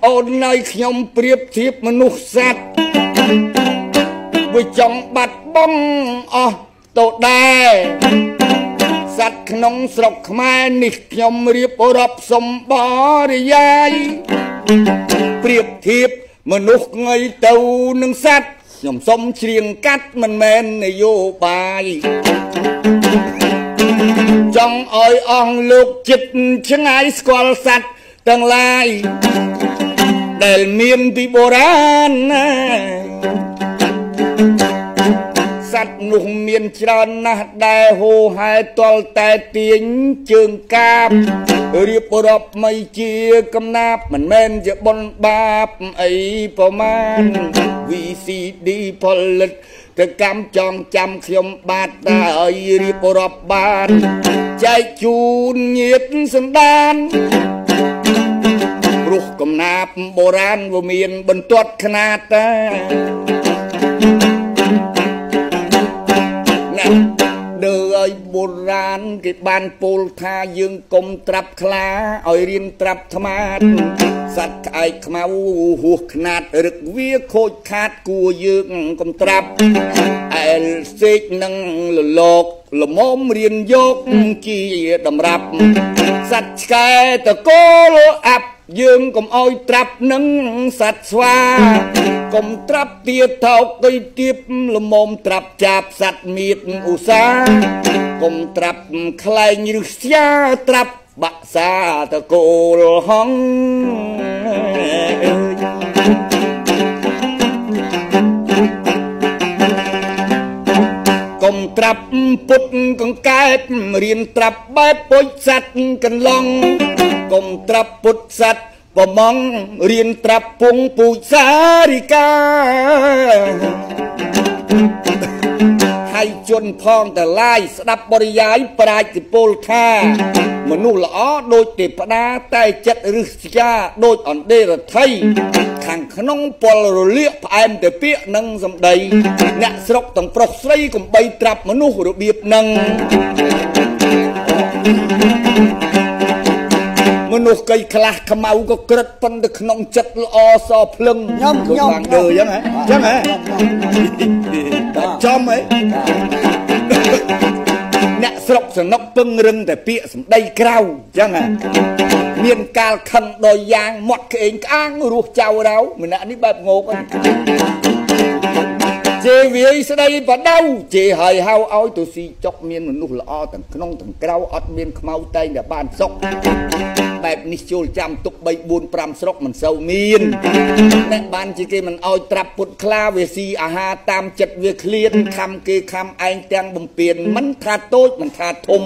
អូននៅខ្ញុំប្រៀបធៀបមនុស្សសត្វវាចង់បាត់បង់អស់ទៅដែរសត្វក្នុងស្រុកខ្មែរនេះខ្ញុំរៀបរាប់សំបរិយាយប្រៀបធៀបមនុស្សងើយទៅនឹងសត្វខ្ញុំសុំច្រៀងកាត់មិនមែននយោបាយចង់ឲ្យអស់លោកចិត្តឆ្ងាយស្គាល់សត្វទាំងឡាយដែលមានពីបុរាណណាសត្វនោះមានច្រើនណាស់ដែលហូហែតលតែទាញជើងកាបរៀបរាប់មិនជាកំណាប់មិនមែនជាបុណ្យបាបអីប្រមាណ VCD ផលិតទៅកម្មចងចាំខ្ញុំបាទហើយរៀបរាប់បានចែកជូនញាតិសន្តានព្រោះកំណាប់បុរាណវាមានបន្ទាត់ខ្នាតតាដើរឲ្យបុរាណគេបានពោលថាយើងកុំត្រាប់ខ្លាឲ្យរៀនត្រាប់ថ្មាតសត្វក្អែកខ្មៅហួសខ្នាតរឹកវាខូចខាតគួរយើងកុំត្រាប់អែលសេកនឹងលលោកល្មមរៀនយកជាតម្រាប់សត្វឆ្កែតកូលអាប់យើងកុំឲ្យត្រាប់នឹងសត្វស្វាកុំត្រាប់ទៀតថោកទៅទៀបល្មមត្រាប់ចាប់សត្វមៀតឧស្សាហ៍កុំត្រាប់ខ្លែងឬស្យាត្រាប់បាក់សាតកូលហងកុំត្រាប់ពុតកង្កែបរៀនត្រាប់បែបពុជសត្វកន្លងកុំត្រាប់ពុតសត្វប្រមងរៀនត្រាប់ពងពូជសារិកាហើយជន់ផងតឡាយស្ដាប់បរិយាយប្រាជ្ញពលថាមនុស្សល្អដូចទេព្តាតែចិត្តរឹស្យាដូចអណ្ដេរថៃខាងក្នុងពលរលាកផ្អែមតែពាក្យនឹងសម្ដីអ្នកស្រុកទាំងប្រុសស្រីកំបីត្រាប់មនុស្សរបៀបនឹងមនុស្សកៃខ្លះខ្មៅក៏ក្រិតប៉ុន្តែក្នុងចិត្តល្អសភ្លឹងខ្ញុំបានដើអញ្ចឹងហ៎អញ្ចឹងហ៎តែចំហ៎អ្នកស្រុកសនុកពឹងរឹងតែពាក្យសម្ដីក្រៅអញ្ចឹងហ៎មានកាលខឹងដោយយ៉ាងមាត់ក្អេងក្អាងរស់ចៅរៅម្នាក់នេះបែបងោកហ្នឹងជេវាយស្ដីបដៅជេហើយហៅឲ្យទៅស៊ីចុកមានមនុស្សល្អទាំងក្នុងទាំងក្រៅអត់មានខ្មៅតែងតែបានសុខបែបនេះចូលចាំទុក3 4 5ស្រុកមិនសូវមានអ្នកបានជាគេមិនឲ្យត្រាប់ពុតខ្លាវាស៊ីអាហារតាមចិត្តវាឃ្លានខំគេខំឯងទាំងបំពេញមិនថាតូចមិនថាធំ